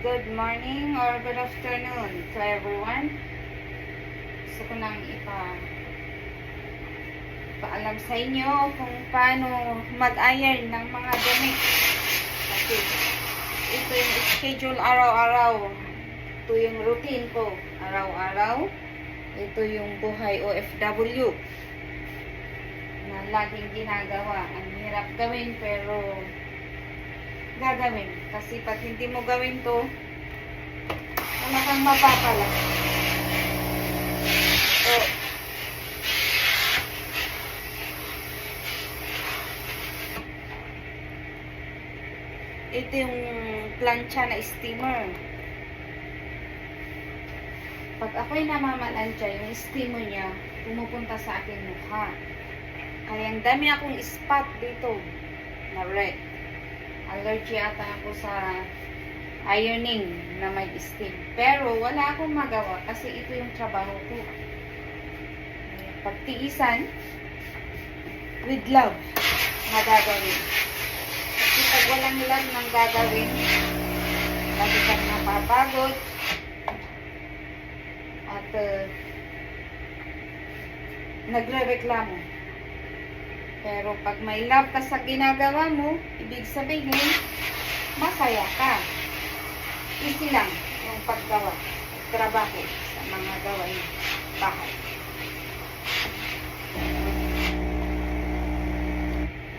good morning or good afternoon to everyone. Gusto ko nang paalam sa inyo kung paano mag-iron ng mga damit. Kasi ito yung schedule araw-araw. Ito yung routine ko araw-araw. Ito yung buhay OFW na laging ginagawa. Ang hirap gawin pero gagawin. Kasi pag hindi mo gawin to, wala kang mapapala. So, ito yung plancha na steamer. Pag ako'y namamalansya, yung steamer niya, pumupunta sa aking mukha. Kaya ang dami akong spot dito na red. Allergy ata ako sa ironing na may steam. Pero wala akong magawa kasi ito yung trabaho ko. Pagtiisan with love na gagawin. Kasi pag walang love ng gagawin, lagi kang napapagod at nagre-reklamo. Pero pag may love ka sa ginagawa mo, ibig sabihin, masaya ka. Easy lang yung paggawa, trabaho sa mga gawain bahay.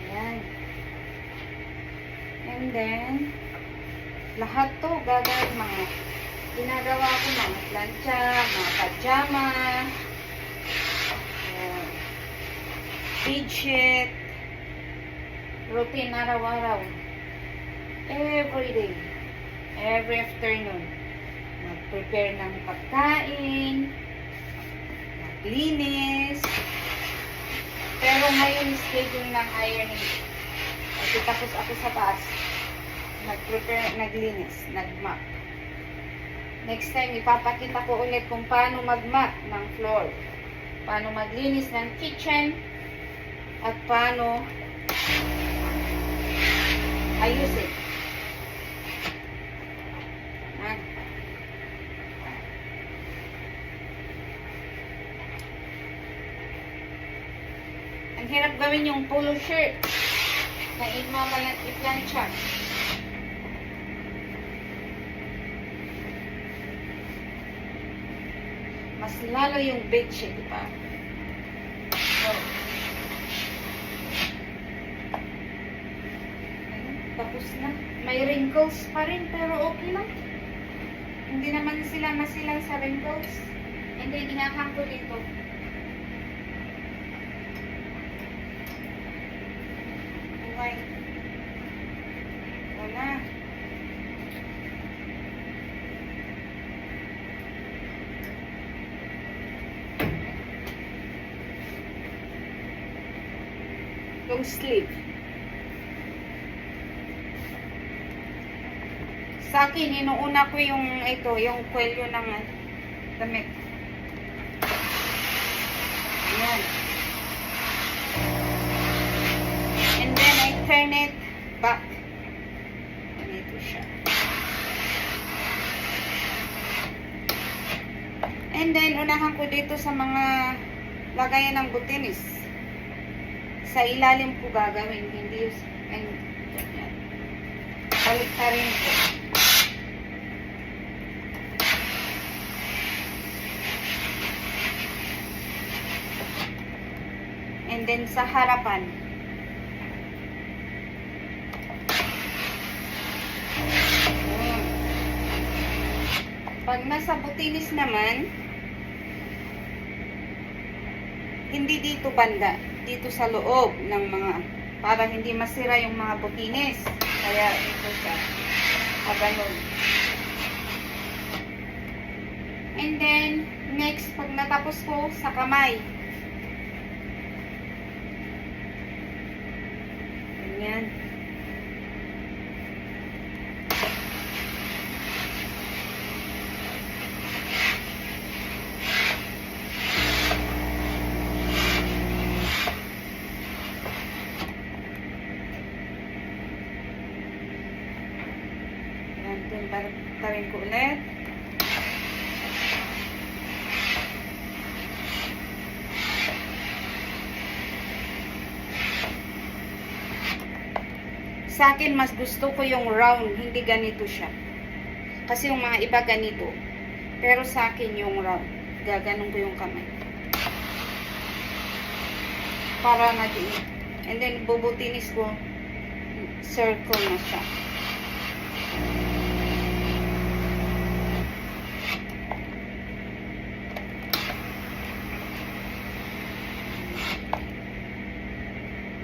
Ayan. And then, lahat to gagawin mga ginagawa ko, mga plancha, mga pajama, bedsheet, routine araw-araw, every day, every afternoon, mag-prepare ng pagkain, maglinis, pero ngayon schedule ng ironing, kasi tapos ako sa taas, mag-prepare, naglinis, nag-mop. Next time, ipapakita ko ulit kung paano mag-mop ng floor, paano maglinis ng kitchen, at paano ayusin. Ang hirap gawin yung polo shirt na i-plancha. Mas lalo yung bedsheet, diba? So, tapos na. May wrinkles pa rin, pero okay lang. Hindi naman sila masilan sa wrinkles. Hindi, ginahang ko dito. Okay. Wala. Long sleeve. Sa akin, inuuna ko yung ito, yung kwelyo ng damit. Ayan. And then, I turn it back. Ganito siya. And then, unahan ko dito sa mga lagayan ng butinis. Sa ilalim ko gagawin, hindi yung baliktarin ko. And then sa harapan. Pag nasa butinis naman, hindi dito banda, dito sa loob ng mga, para hindi masira yung mga butinis. Kaya ito siya. Ganun. And then, next, pag natapos ko, sa kamay. Ganyan. Yan. Then, tarin ko ulit. Sa akin, mas gusto ko yung round, hindi ganito siya. Kasi yung mga iba ganito. Pero sa akin yung round. Gaganon ko yung kamay. Para naging. And then, bubutinis ko. Circle na siya.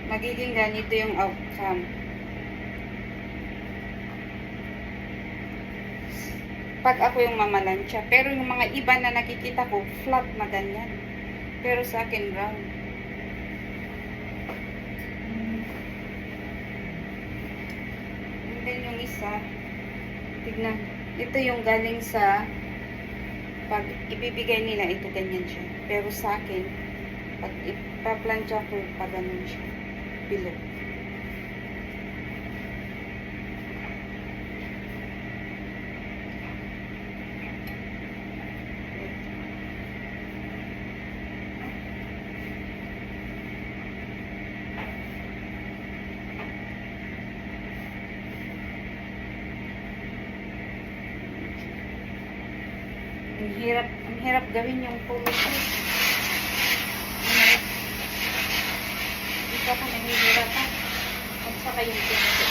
Magiging ganito yung outcome. Pag ako yung mamalansya. Pero yung mga iba na nakikita ko, flat na ganyan. Pero sa akin, round. And then yung isa, tignan. Ito yung galing sa, pag ibibigay nila, ito ganyan siya. Pero sa akin, pag ipaplansya ko, pag ganun siya. Bilog. Ang hirap gawin yung pulot ko. Hindi ako nahihirapan. At saka yung pinto.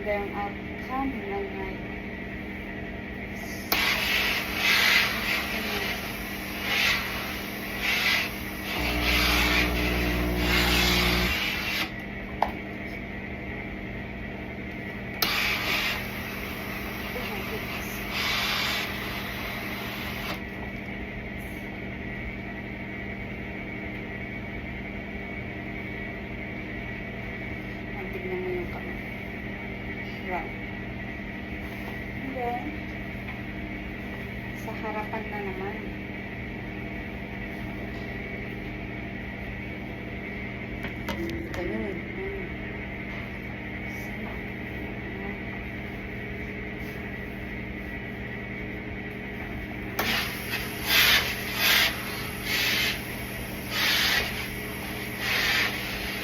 Yung outcome na ngayon. Tignan mo yung kamay. Right. And then, sa harapan na naman. Ito yun.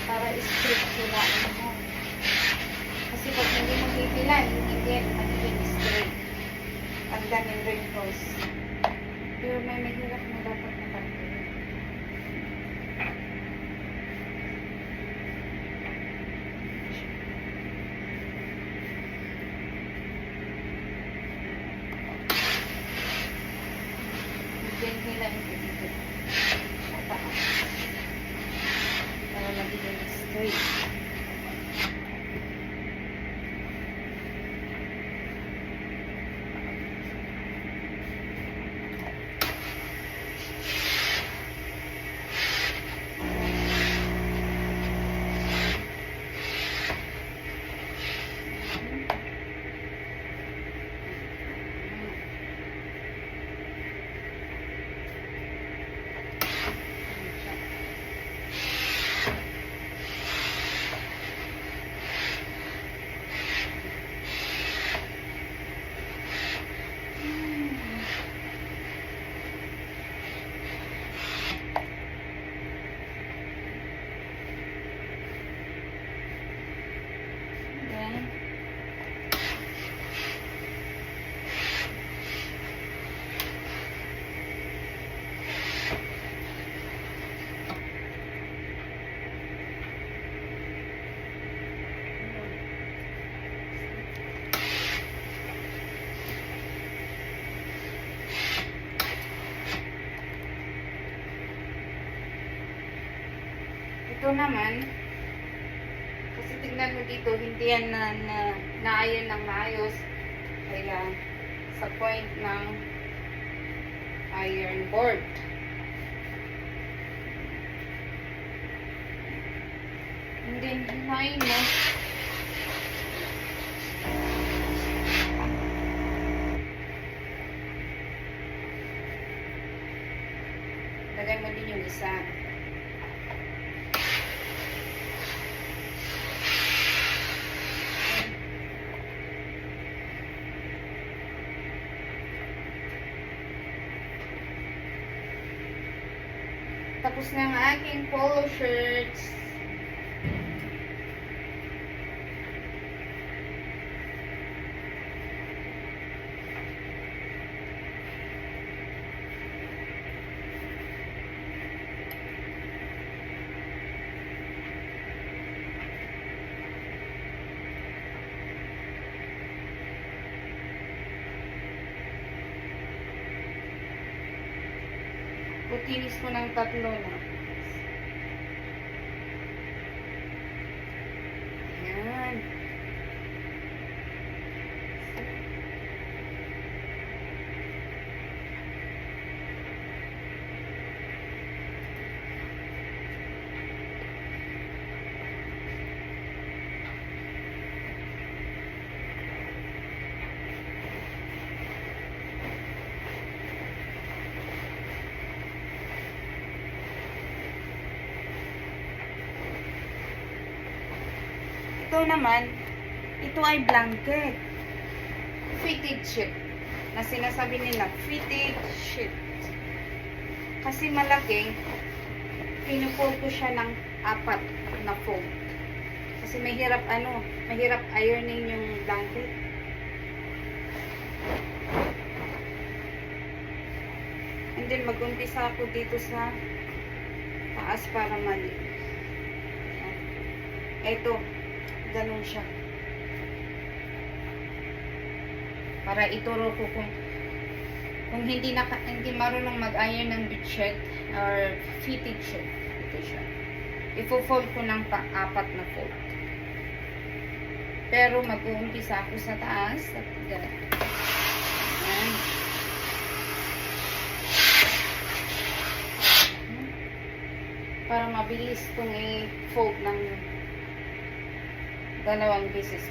Para straight sila mo. Kasi pag hindi mo hihilan, hindi magiging straight. Ang daming wrinkles. Pero may mahirap na dapat na parte. Hindi hilan dito. Sa taas. Para magiging straight. Ito naman, kasi tignan mo dito, hindi yan naayon ng maayos. Kaya sa point ng iron board. din. Hinain mo. Lagay mo din yung isa. Tapos na ang aking polo shirts. Putinis ko ng 3 na. Ayan. Ito naman, ito ay blanket. Fitted sheet. Na sinasabi nila, fitted sheet. Kasi malaki, pinufold ko siya ng 4 na fold. Kasi mahirap ironing yung blanket. And then mag-umpisa ako dito sa taas para mali. Ito. Ganun siya. Para ituro ko kung hindi marunong mag-iron ng bedsheet or fitted sheet. Ito siya. I-fold ko ng 4 na fold. Pero mag-uumpisa ako sa taas. Ayan. Para mabilis itong i-fold ng 2 beses.